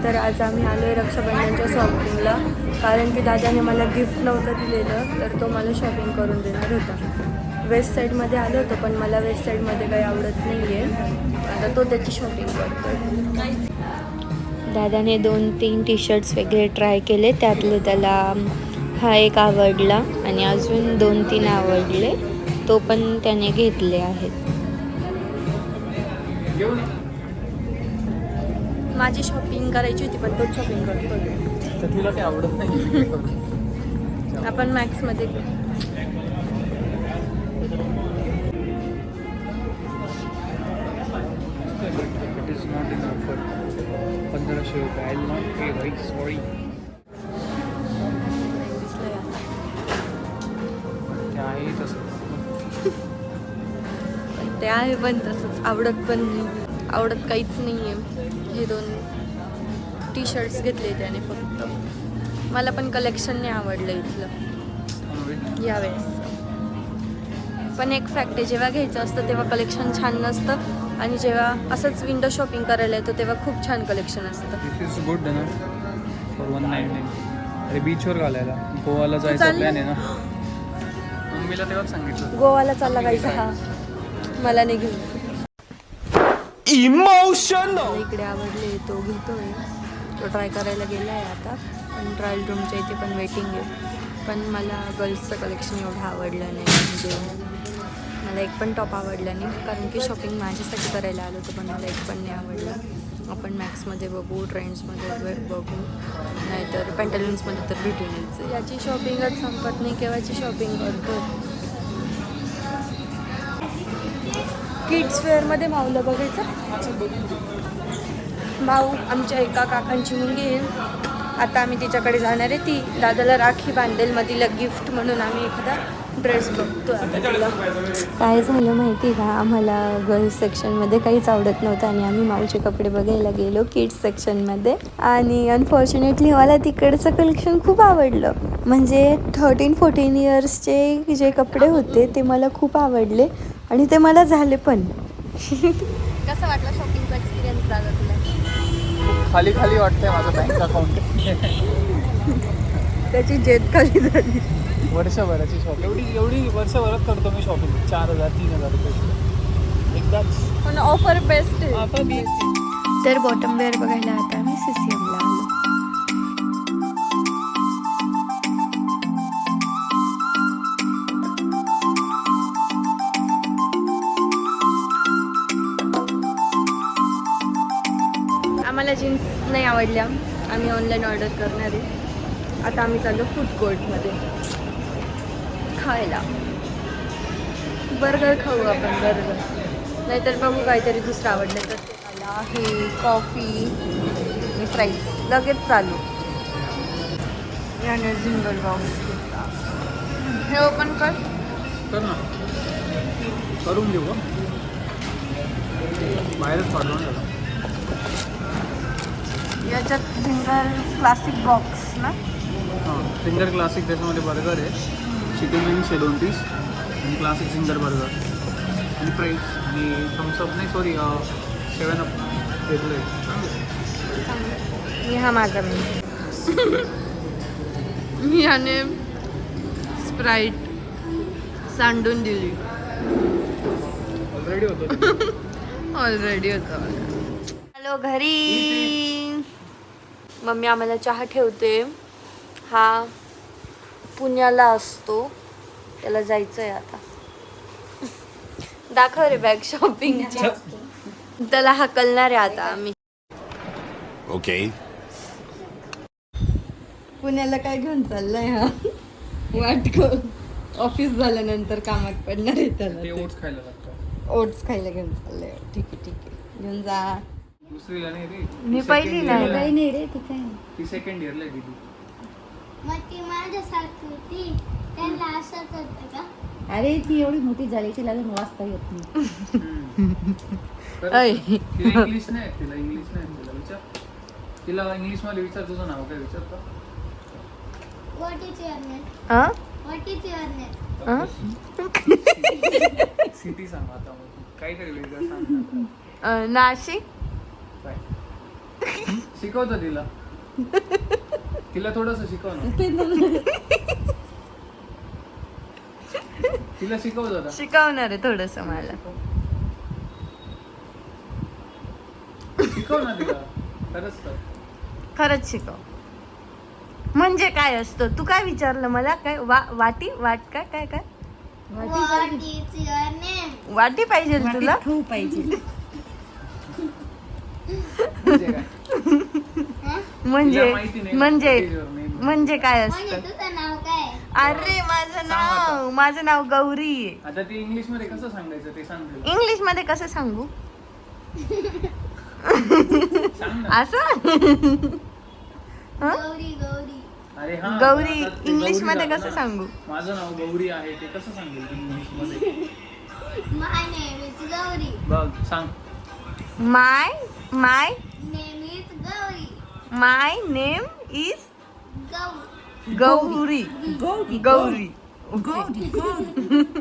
तर आज आम्ही आलो आहे रक्षाबंधनच्या शॉपिंगला, कारण की दादाने मला गिफ्ट नव्हतं दिलेलं, तर तो मला शॉपिंग करून देणार होता. वेस्ट साईडमध्ये आलो होतो, पण मला वेस्ट साईडमध्ये काही आवडत नाही आहे. आता तो त्याची शॉपिंग करतो. दादाने 2-3 टी शर्ट्स वगैरे ट्राय केले, त्यातले त्याला हा एक आवडला आणि अजून 2-3 आवडले, तो पण त्याने घेतले आहेत. माझी शॉपिंग करायची होती, पण तोच शॉपिंग करतो. तर तुला काही आवडत नाही. आपण मॅक्समध्ये it is not in offer. 1500 रुपये. आय विल नॉट पे भाई, सॉरी. ते आहे तसं. ते आहे, पण तसंच आवडत पण नाही. आवडत काहीच नाही आहे. हे 2 टी शर्ट्स घेतले त्याने फक्त. मला पण कलेक्शन नाही आवडलं इथलं यावेळेस. पण एक फॅक्ट आहे, जेव्हा घ्यायचं असतं तेव्हा कलेक्शन छान नसतं, आणि जेव्हा असंच विंडो शॉपिंग करायला येतो तेव्हा खूप छान कलेक्शन असतं. दिस इज गुड ना फॉर 199. अरे बीचवर घालायला. गोवाला जायचा प्लॅन आहे ना. मम्मीला तेव्हाच सांगितलं गोवाला चालला जायचं. हा मला नाही घेऊन. इमोशनल. इकडे आवडले, तो घेतोय. तो ट्राय करायला गेला आहे आता, पण ट्रायल रूमच्या इथे पण वेटिंग आहे. पण मला गर्ल्सचं कलेक्शन एवढं आवडलं नाही. म्हणजे मला एक पण टॉप आवडला नाही, कारण की शॉपिंग माझ्यासाठी करायला आलो होतं, पण मला एक पण नाही आवडला. आपण मॅक्समध्ये बघू, ट्रेंड्समध्ये बघू, नाहीतर पॅन्टलून्समध्ये तर भेटून यायचं. याची शॉपिंगच संपत नाही, केव्हाची शॉपिंग करतो. किड्स वेअरमध्ये माऊला बघायचं. भाऊ आमच्या एका काकांची मुलगी आहे. आता आम्ही तिच्याकडे जाणार आहे. ती दादाला राखी बांधेल, मग तिला गिफ्ट म्हणून आम्ही एखादा ड्रेस बघतो. आता तिला काय झालं माहिती का, आम्हाला गर्ल्स सेक्शनमध्ये काहीच आवडत नव्हतं, आणि आम्ही माऊचे कपडे बघायला गेलो किड्स सेक्शनमध्ये. आणि अनफॉर्च्युनेटली मला तिकडचं कलेक्शन खूप आवडलं. म्हणजे 13-14 इयर्सचे जे कपडे होते ते मला खूप आवडले, आणि ते मला झाले पण. कसं वाटलं शॉपिंगचा एक्सपिरियन्स दादा तुला? खाली खाली वाटतंय माझं बँक अकाउंट. त्याची जेद खाली झाली. वर्षभराची शॉपिंग एवढी वर्षभरात करतो मी शॉपिंग. 4000-3000 रुपये एकदाच. पण ऑफर बेस्ट आहे. Offer best. तर बॉटम वेअर बघायला आता आम्ही CCMला आलो. आम्हाला जीन्स नाही आवडल्या, आम्ही ऑनलाईन ऑर्डर करणार आहे. आता आम्ही चाललो फूड कोर्टमध्ये खायला. बर्गर खाऊ आपण, बर्गर. नाहीतर बघू काहीतरी दुसरं आवडलं तर. ते आहे कॉफी आणि फ्राईज लगेच चालू. याने सिंगल बॉक्स हे ओपन कर. कर ना, करून देऊ. बाहेरच पाठवून झालं. याच्यात सिंगल क्लासिक बॉक्स ना. हां, सिंगर क्लासिक. त्याच्यामध्ये बर्गर आहे, चिकन विंग्स आहे 2 पीस, आणि क्लासिक सिंगर बर्गर, आणि फ्राईज, आणि थम्सअप नाही, सॉरी 7 अप घेतलं आहे. हा माझा मी याने स्प्राईट सांडून दिली. ऑलरेडी होतं. ऑलरेडी होतं. हॅलो घरी. मम्मी आम्हाला चहा ठेवते. हा पुण्याला असतो, त्याला जायचं आहे आता. दाखव रे बॅग शॉपिंगची. त्याला हाकलणार आहे आता आम्ही. ओके. पुण्याला काय घेऊन चाललंय हा? वाटको ऑफिस झाल्यानंतर कामात पडणार आहे त्याला. ते ओट्स खायला लागतं. ओट्स खायला घेऊन चाललंय. ठीक आहे ठीक आहे, घेऊन जा. दुसरीला नाही रे, मी पहिली नाही. काही नाही रे तिथे. ती सेकंड इयरला आहे गेली. मग ती माझ्यासारखी होती, त्यांना असं करतं का? अरे ती एवढी मोठी झाली, तिला अजून वाचता येत नाही. तिला इंग्लिश नाही येत, तिला विचार. तिला इंग्लिश मध्ये विचार, तुझं नाव काय विचार का? What is your name? हा? What is your name? City सांग आता, काहीतरी वेगळं सांग. नाशिक. काय शिकवतो तिला. तिला थोडस शिकव ना. तिला शिकव जरा. शिकवणार आहे थोडस मला. शिकव ना तिला. खरंच तर. खरंच शिकव. म्हणजे काय असतं? तू काय विचारलं मला? काय वाटी वाट काय काय काय What is your name? वाटी पाहिजे तुला? खाऊ पाहिजे. म्हणजे काय? म्हणजे तिला माहिती नाही. म्हणजे What is your name? म्हणजे काय म्हणजे असतं? तुझं नाव काय? अरे आता. माझं नाव गौरी आहे. आता ती इंग्लिश मध्ये कसं सांगायचं ते सांग तिला. इंग्लिश मध्ये कसं सांगू? सांग ना. असं गौरी गौरी. अरे हा. गौरी आता ते इंग्लिश गौरी मध्ये झालं कसं ना. सांगू? माझं नाव गौरी आहे ते कसं सांगेल इंग्लिश मध्ये? My name is Gauri. बघ सांग. माय Name is Gauri. My name is Gauri. Gauri. Gauri Gauri.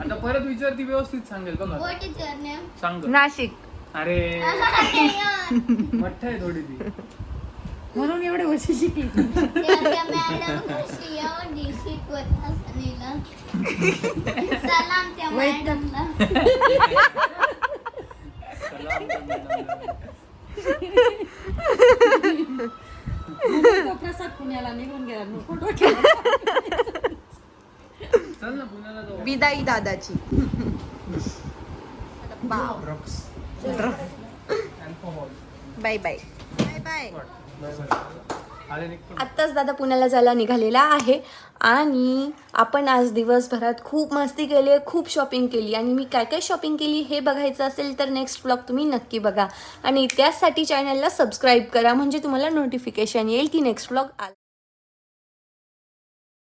आता परत विचार ती व्यवस्थित सांगेल बघा. What is your name? सांग गं. नाशिक. अरे यार, मठ्ठ आहे थोडी ती. म्हणून एवढे वर्ष शिकली. त्या मॅडम कशी एवढी शिकवत असलेला. सलाम त्या मॅडमला. तो प्रसाद पुण्याला निघून गेला. मग फोटो ठेवला. चल ना पुण्याला जाऊ. विदाई दादाची. Bye bye bye bye. आले निघतो. आत्ताच दादा पुण्याला जायला निघालेला आहे आणि आपण आज दिवसभरात खूप मस्ती केली आहे, खूप शॉपिंग केली आणि मी काय काय शॉपिंग केली हे बघायचं असेल तर नेक्स्ट ब्लॉग तुम्ही नक्की बघा आणि त्यासाठी चॅनलला सबस्क्राईब करा म्हणजे तुम्हाला नोटिफिकेशन येईल की नेक्स्ट ब्लॉग आला.